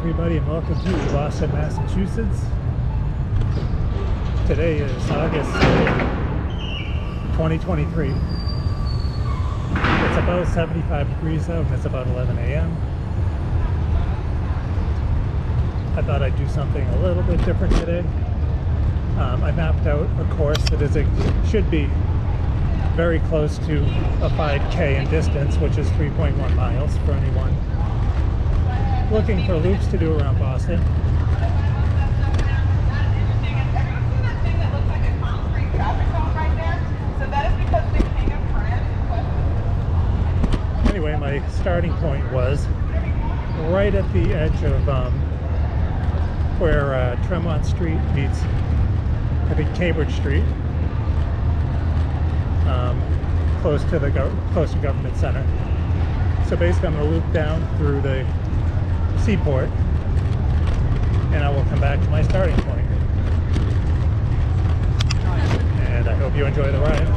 everybody, and welcome to Boston, Massachusetts. Today is August 2023. It's about 75 degrees out and it's about 11 a.m. I thought I'd do something a little bit different today. I mapped out a course that should be very close to a 5K in distance, which is 3.1 miles for anyone looking for loops to do around Boston. Anyway, my starting point was right at the edge of where Tremont Street meets, I think, Cambridge Street, close to Government Center. So basically, I'm going to loop down through the Seaport, and I will come back to my starting point. And I hope you enjoy the ride.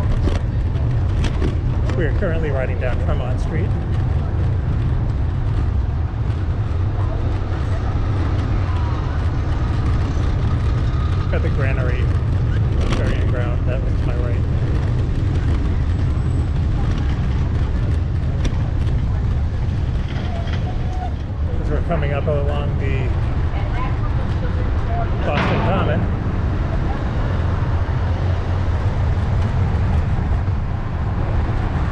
We are currently riding down Tremont Street. Got the granary burying ground that was to my right. As we're coming up along the Boston Common,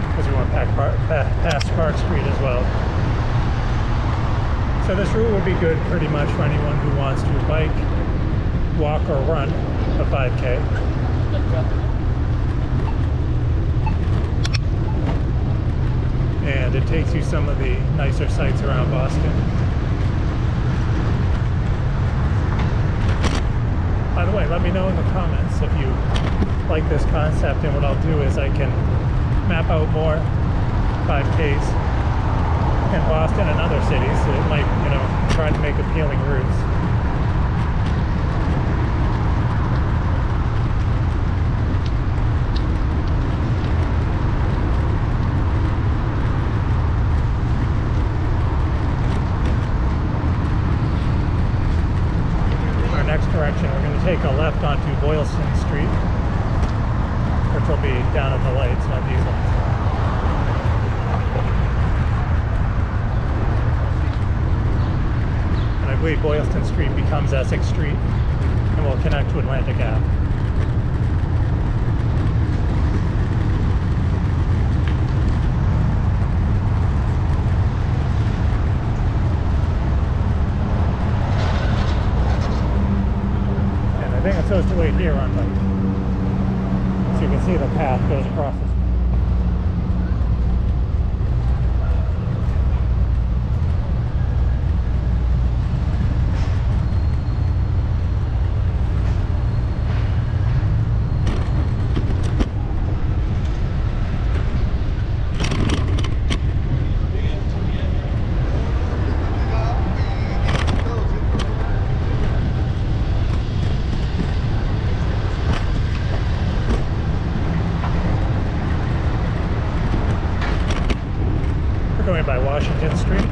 because we went past Park Street as well. So this route will be good pretty much for anyone who wants to bike, walk, or run a 5K. And it takes you some of the nicer sights around Boston. By the way, let me know in the comments if you like this concept, and what I'll do is I can map out more 5Ks in Boston and other cities. So it might, try to make appealing routes. Direction, we're going to take a left onto Boylston Street, which will be down at the lights, not these ones. And I believe Boylston Street becomes Essex Street and will connect to Atlantic Ave. I think I'm supposed to wait here on bike. So you can see the path goes across this. Going by Washington Street,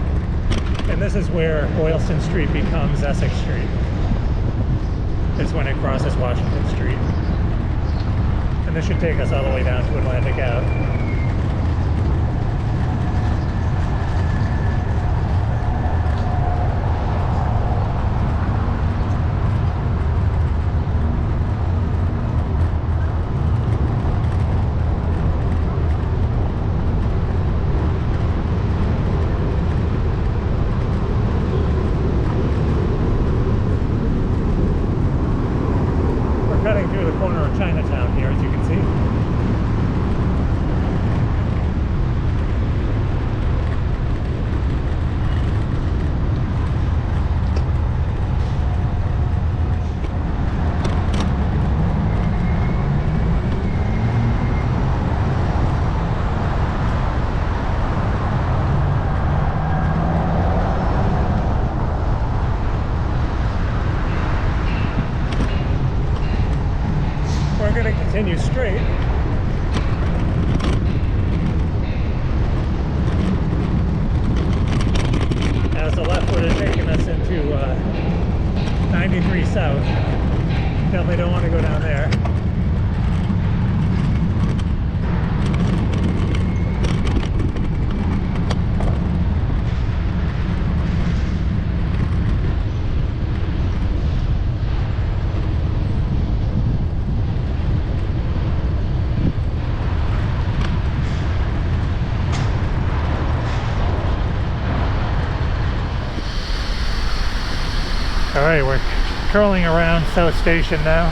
and this is where Boylston Street becomes Essex Street. It's when it crosses Washington Street, and this should take us all the way down to Atlantic Ave. Cutting through the corner of Chinatown here, as you can see. Alright, we're curling around South Station now.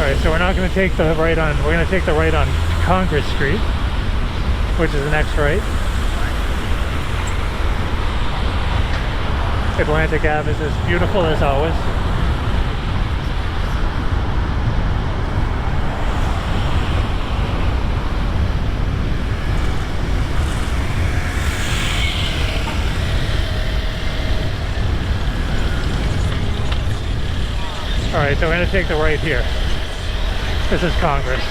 Alright, so we're not going to take the right on, we're going to take the right on Congress Street, which is the next right. Atlantic Ave is as beautiful as always. Alright, so we're going to take the right here. This is Congress.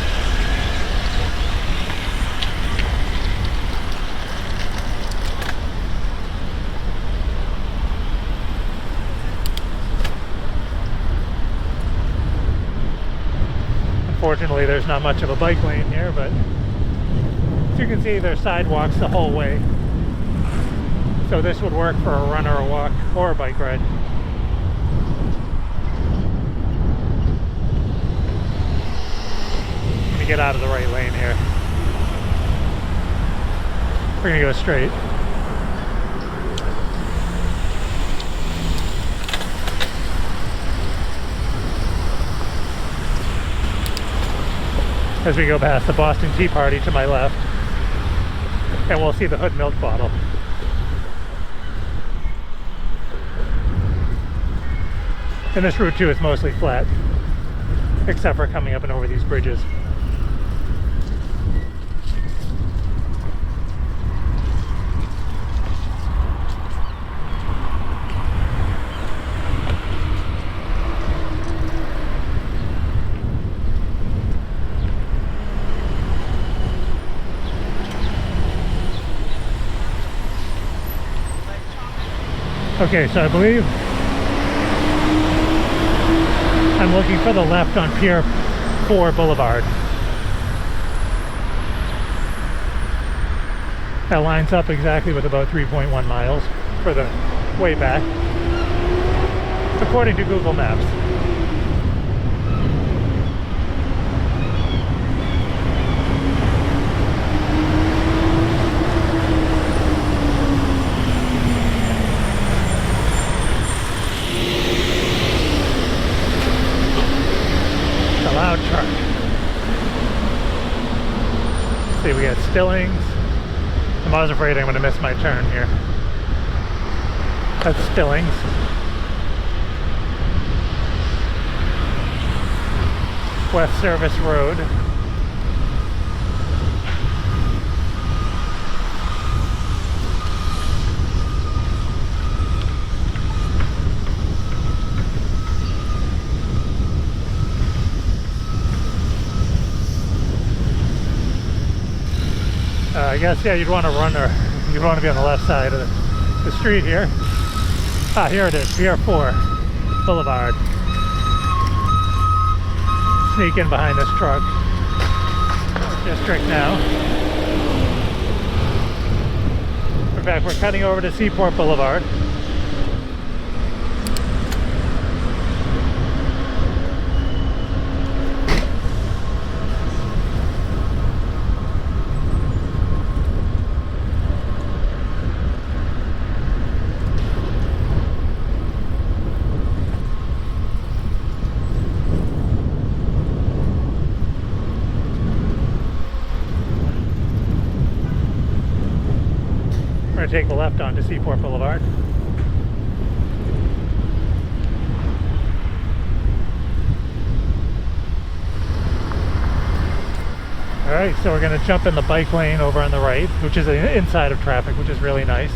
Unfortunately, there's not much of a bike lane here, but as you can see, there's sidewalks the whole way. So this would work for a run or a walk or a bike ride. Get out of the right lane here. We're gonna go straight. As we go past the Boston Tea Party to my left, and we'll see the Hood milk bottle. And this route too is mostly flat, except for coming up and over these bridges. Okay, so I believe I'm looking for the left on Pier Boulevard. That lines up exactly with about 3.1 miles for the way back, according to Google Maps. Truck. See, we got Stillings. I'm always afraid I'm going to miss my turn here. That's Stillings. West Service Road. I guess, yeah, you'd want to run, or you'd want to be on the left side of the street here. Ah, here it is, Pier Boulevard. Sneak in behind this truck. District now. In fact, we're cutting over to Seaport Boulevard. We're going to take the left onto Seaport Boulevard. Alright, so we're going to jump in the bike lane over on the right, which is inside of traffic, which is really nice.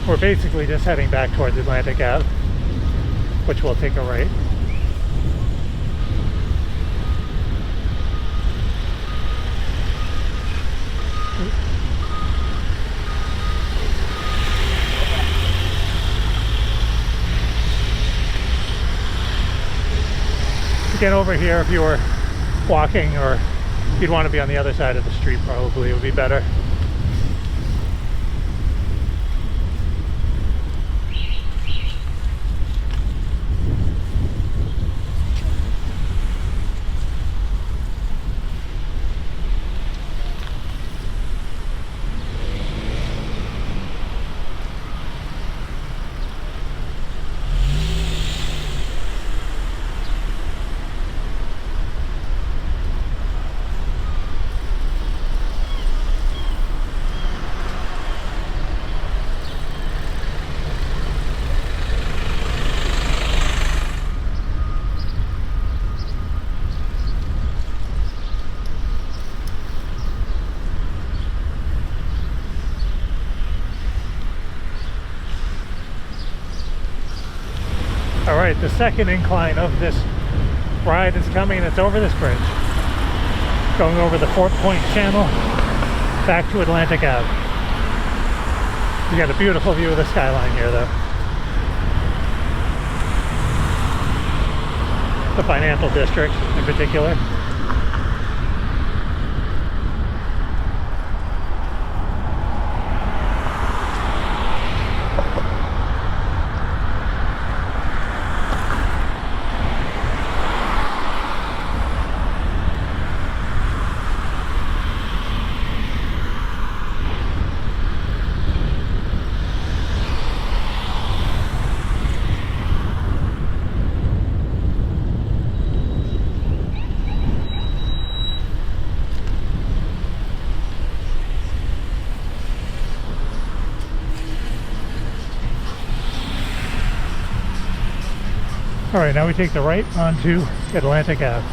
We're basically just heading back towards Atlantic Ave, which will take a right. get over here if you were walking, or you'd want to be on the other side of the street probably. It would be better. Alright, the second incline of this ride is coming, and it's over this bridge. Going over the Fort Point Channel back to Atlantic Ave. You got a beautiful view of the skyline here though. The financial district in particular. Alright, now we take the right onto Atlantic Ave.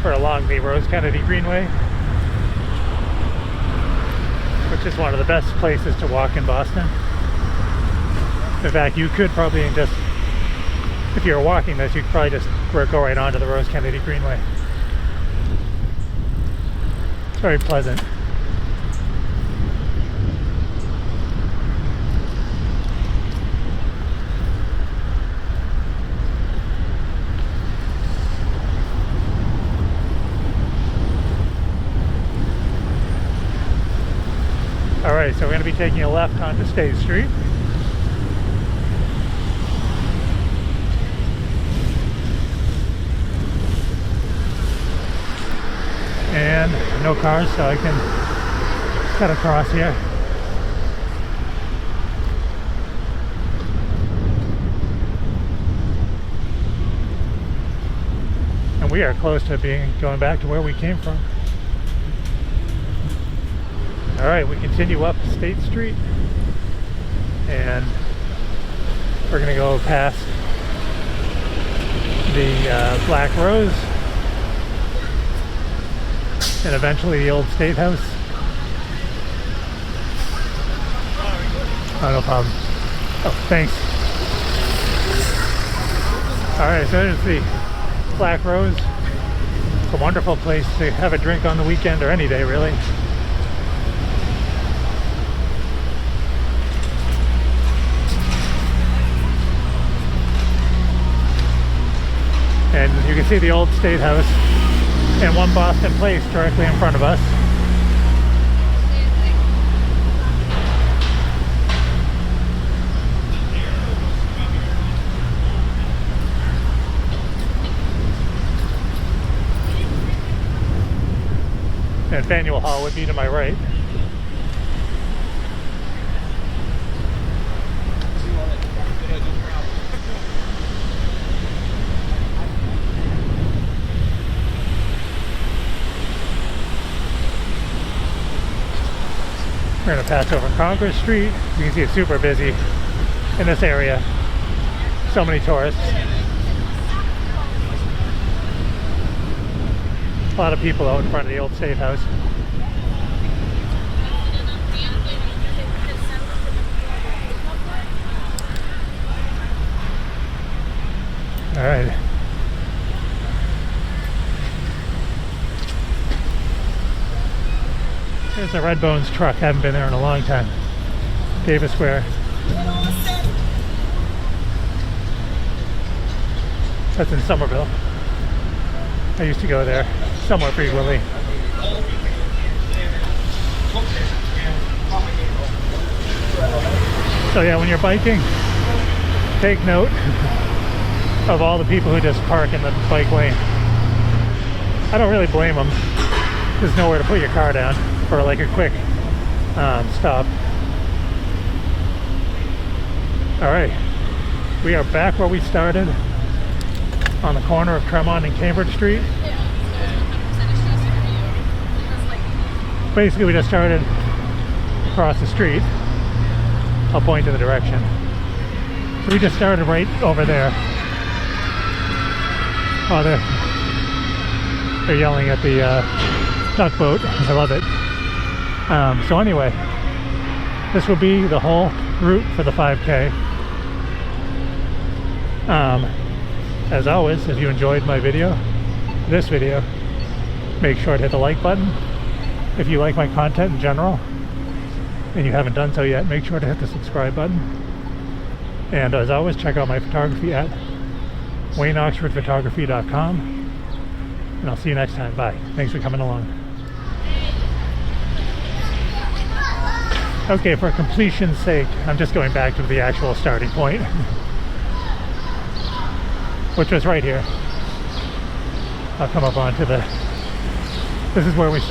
Along the Rose Kennedy Greenway, which is one of the best places to walk in Boston. In fact, you could probably just, if you were walking this, you could probably just go right onto the Rose Kennedy Greenway. It's very pleasant. Alright, so we're going to be taking a left onto State Street. And no cars, so I can cut across here. And we are close to going back to where we came from. Alright, we continue up State Street, and we're going to go past the Black Rose, and eventually the old State House. Oh, no problem. Oh, thanks. Alright, so there's the Black Rose. It's a wonderful place to have a drink on the weekend, or any day really. And you can see the old State House and One Boston Place directly in front of us. And Faneuil Hall would be to my right. We're gonna pass over Congress Street. You can see it's super busy in this area. So many tourists. A lot of people out in front of the old Safe House. All right. There's the Red Bones truck. Haven't been there in a long time. Davis Square. That's in Somerville. I used to go there somewhat frequently. So yeah, when you're biking, take note of all the people who just park in the bike lane. I don't really blame them. There's nowhere to put your car down for like a quick stop. All right, we are back where we started on the corner of Tremont and Cambridge Street. Basically, we just started across the street. I'll point to the direction. So we just started right over there. Oh, they're yelling at the duck boat. I love it. So anyway, this will be the whole route for the 5K. As always, if you enjoyed this video, make sure to hit the like button. If you like my content in general and you haven't done so yet, make sure to hit the subscribe button. And as always, check out my photography at WayneOxfordPhotography.com. And I'll see you next time. Bye. Thanks for coming along. Okay, for completion's sake, I'm just going back to the actual starting point, which was right here. I'll come up onto this is where we started.